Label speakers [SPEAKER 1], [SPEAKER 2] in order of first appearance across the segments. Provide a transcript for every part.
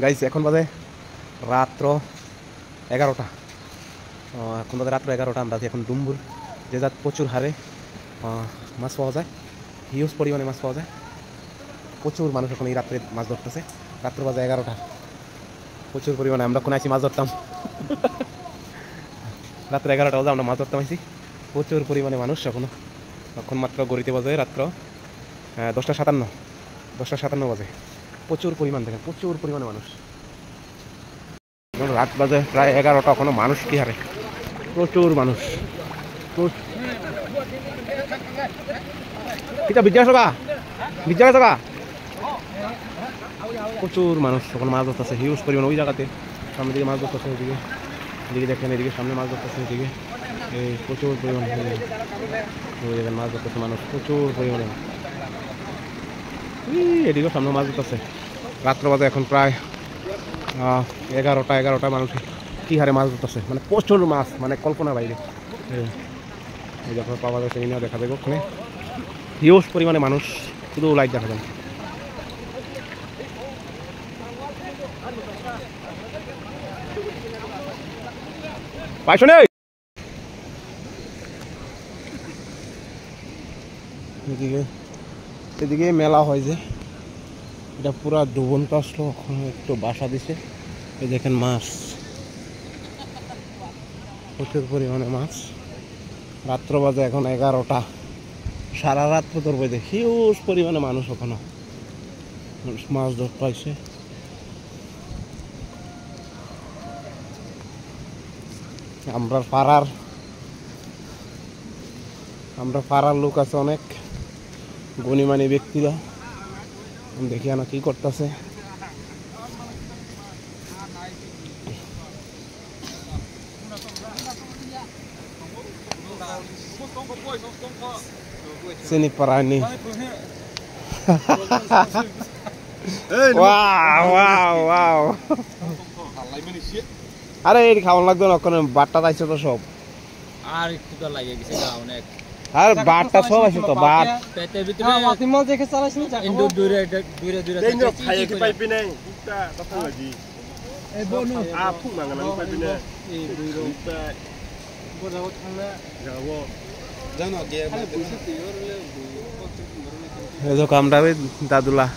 [SPEAKER 1] Guys এখন বাজে রাত্র 11টা। এখন বাজে রাত্র 11টা। আমরা এখন ডুম্বুর যে যাত প্রচুর হারে মাছ পাওয়া যায়, হিউজ পরিমাণে মাছ পাওয়া যায়। প্রচুর মানুষ এখন এই রাত্রে মাছ ধরতেছে। রাত্র বাজে 11টা, প্রচুর পরিমাণে। আমরা কোন আছি মাছ ধরতাম রাত্র 11টা বাজে আমরা মাছ ধরতাম আছি। প্রচুর পরিমাণে মানুষ এখনো। এখন মাত্র গড়িতে বাজে রাত্র 10টা 57 বাজে। প্রচুর পরিমাণ, দেখেন প্রচুর পরিমাণে মানুষ। রাত বাজে প্রায় 11টা, এখনো মানুষ কি হারে, প্রচুর মানুষ। প্রচুর মানুষ এখন মাছ ধরতেছে, হিউজ পরিমাণ। ওই জায়গাতে সামনের দিকে মাছ ধরতেছে, এদিকে দেখেন, এদিকে সামনে মাছ ধরতেছে, এদিকে এই প্রচুর পরিমাণে ওই জায়গায় মাছ ধরতেছে মানুষ, প্রচুর পরিমাণে। এদিকেও সামনে মাছ ধরতেছে। রাত্র বাজে এখন প্রায় 11টা। মানুষ কি হারে মাছ ধরতেছে, মানে প্রচুর মাছ, মানে কল্পনা বাইরে। এই যখন পাওয়া যাচ্ছে এই দেখা যাবে ওখানে হিউজ পরিমাণে মানুষ, শুধু লাইট দেখা যাবে। পাইছো নেই এদিকে মেলা হয় যে, এটা পুরা ডুবন্ত আসলো, ওখানে একটু বাসা দিছে। এই দেখেন মাছ, প্রচুর পরিমাণে মাছ। রাত্র বাজে এখন 11টা, সারা রাত্র ধরবে যে হিউজ পরিমাণে মানুষ ওখানে মাছ ধরতে আসে। আমরা পাড়ার লোক আছে অনেক গণিমানি ব্যক্তিরা, দেখি না কি করতেছে। চিনি পারানি আরে এই খাওয়ান লাগতো না, ওখানে বাটটা যাইছে তো সব।
[SPEAKER 2] আর একটু তো লাগে গেছে অনেক।
[SPEAKER 1] আর বাটটা সব আছে তো, বাট
[SPEAKER 2] পেটের ভিতরে মাল দেখে চালাইছিস না, ইন্দু দূরে খাইয়ে কি পাইবি নাই কুটা কথা লাগি। এই বনু আপু মাঙ্গানা পাইবি না, এই দুইরো বড় থানা যাবো জানো গে
[SPEAKER 1] এই তো কামটা রে দাদুলা।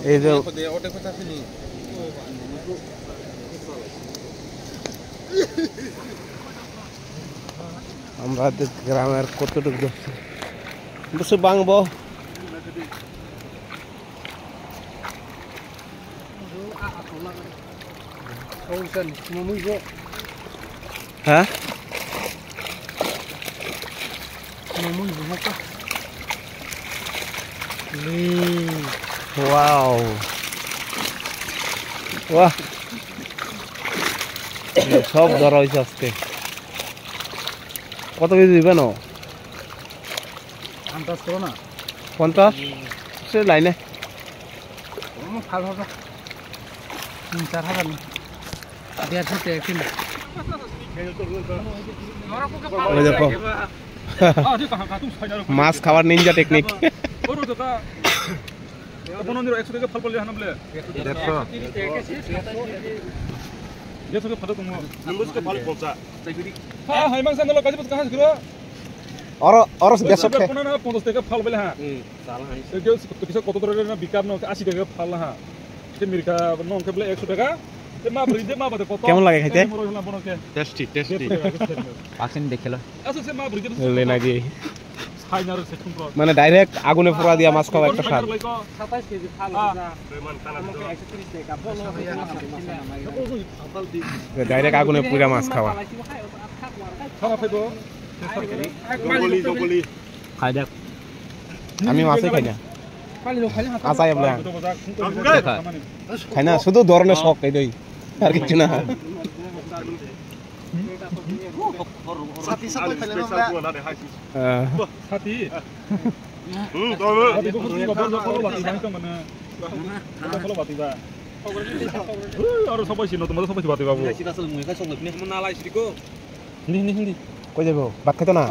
[SPEAKER 1] এই যে আমরা গ্রামের কতটুকু বসে বাংবো। হ্যাঁ ওয়াও ওয়াহ, সব ধরা হয়েছে আজকে। কত কেজি দিবেন? 50 সে লাইনে
[SPEAKER 2] 3-4 হাজার 150 টাকা কিলো।
[SPEAKER 1] দেখো মাছ খাওয়ার নিনজা টেকনিক। কেমন লাগে খাইতে? মানে ডাইরেক্ট আগুনে পোড়া দিয়া মাছ খাওয়া একটা স্বাদ। ডাইরেক্ট আগুনে পুরা মাছ খাওয়া। আমি মাছই খাই না, আচাই খাই না, শুধু ধরনের শখ এটাই, আর কিছু না। কই যাবো? ভাত খাইতো না?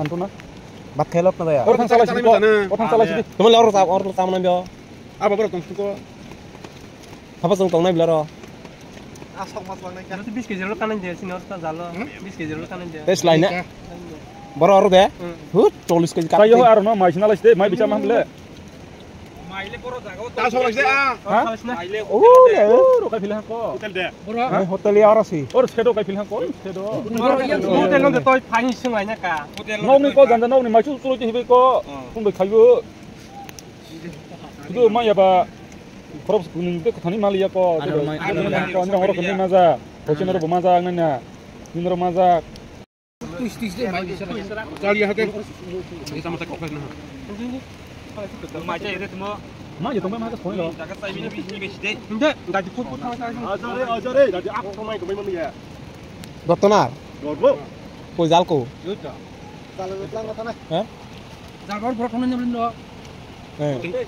[SPEAKER 1] Bat khelot na ya.
[SPEAKER 2] Orang salah sini. Orang salah sini.
[SPEAKER 1] Temen orang sama nambio.
[SPEAKER 2] Apa baru tong suko?
[SPEAKER 1] Apa song tong nambio ro?
[SPEAKER 2] Asok mas lang
[SPEAKER 3] Itu 20 kg lu kanan dia sini harus jalo. 20 kg lu kanan dia.
[SPEAKER 1] Tes lainnya. Boro aru deh. Hut 40 kg
[SPEAKER 4] Kayo aro no mai sinalas de mai bicara mahmle.
[SPEAKER 3] Maile boro jago.
[SPEAKER 2] Ta sok lagi ah.
[SPEAKER 3] Maile.
[SPEAKER 1] Oh ya.
[SPEAKER 4] Ro kai filhan ko.
[SPEAKER 2] Hotel deh.
[SPEAKER 3] Boro.
[SPEAKER 1] Hotel ya ora sih.
[SPEAKER 4] Or sedo kai filhan ko. Sedo.
[SPEAKER 3] Boro yang hotel lo toy pani sing lainnya ka.
[SPEAKER 4] Nau ni ko janda nau ni mai chu chu ji hibe ko. Pung be kayo. Itu mai ya ba. Korop kuning de thani mali ya ko. Ko ni horo kini maza. Hochen ro maza ngana. Nindro maza.
[SPEAKER 3] Tis de mai bisa.
[SPEAKER 2] Kali ya hotel. Ini sama tak kokes nah.
[SPEAKER 3] Maja itu semua.
[SPEAKER 4] Mai ya tong mai ko lo.
[SPEAKER 3] Jaga sai ini besi deh. Enggak, enggak diput-put sama saya.
[SPEAKER 2] Ajare. Jadi aku sama itu memang ya.
[SPEAKER 1] Dottonar.
[SPEAKER 2] Dorbo.
[SPEAKER 1] Koi jalko.
[SPEAKER 2] Kalau lang na tanah.
[SPEAKER 1] Hah?
[SPEAKER 3] Jalur boro tonen nyebelin do.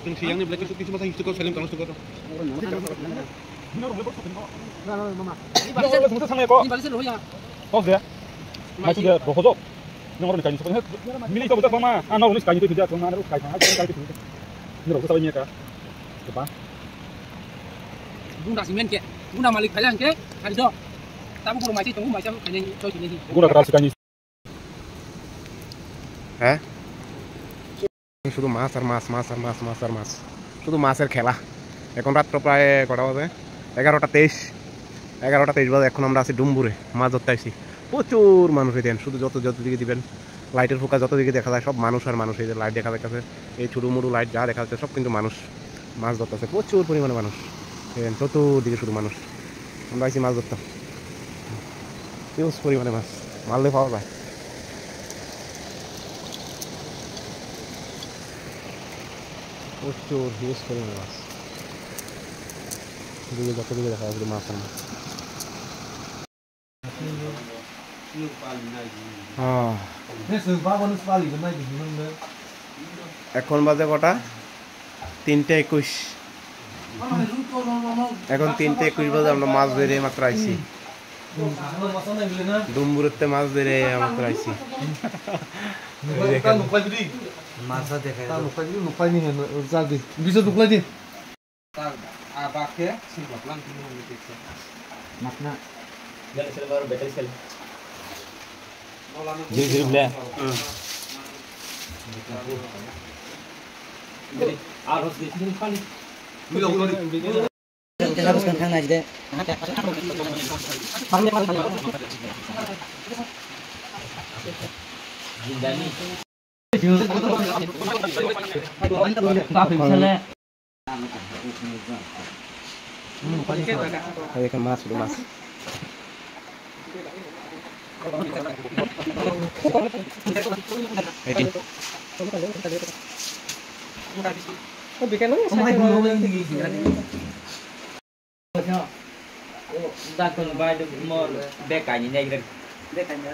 [SPEAKER 2] Ting siang ni belakang suki cuma saya suka salim kalau suka.
[SPEAKER 4] Ini balik sama ko.
[SPEAKER 3] Ini balik lo ya.
[SPEAKER 4] Oh dia. Mai chu de ro hojo. Ni ngoro ni kai so. Mili ko buta pama. Ana unis kai tu dia ko mana ro kai kai tu. Ni ro ko sabi ni ka. Apa?
[SPEAKER 3] Bunda simen ke. Bunda malik kalian ke. Kali do. Tapi boro masih tunggu masih kalian coy sini.
[SPEAKER 4] Gura keras sekali.
[SPEAKER 1] হ্যাঁ শুধু মাছ আর মাছ মাছ আর মাছ মাছ আর মাছ শুধু মাছের খেলা এখন রাত্র প্রায় কটা বাজে 11:23 বাজে এখন আমরা আছি ডুম্বুরে মাছ ধরতে আসছি প্রচুর মানুষ এখানে শুধু যত দিকে দিবেন লাইটের ফোকাস যত দিকে দেখা যায় সব মানুষ আর মানুষ এই যে লাইট দেখা যাচ্ছে এই ছোটো মুড়ু লাইট যা দেখা যাচ্ছে সব কিন্তু মানুষ মাছ ধরতেছে প্রচুর পরিমাণে মানুষ এখানে চতুর্দিকে শুধু মানুষ আমরা আসছি মাছ ধরতাম হিউজ পরিমাণে মাছ মারলে পাওয়া যায় প্রচুর হিউজ পরিমাণে মাছ দিকে যত দিকে দেখা যাচ্ছে মাছ আর মাছ এখন বাজে কটা 3:21 এখন 3:21 বাজে আমরা মাছ ধরে মাত্র আইছি ডুম্বুরেতে মাছ ধরে মাত্র আইছি
[SPEAKER 5] Masa deh kayak lupa nih jadi bisa lupa lagi abaknya sih baklan makna dan sel baru betul sel
[SPEAKER 4] Jadi bela.
[SPEAKER 3] Jadi harus di sini kali.
[SPEAKER 5] kita haruskan kang aja deh Jindani
[SPEAKER 1] এখানে মাছ শুধু মাছ
[SPEAKER 5] Dakon by the more bekanya nih bekanya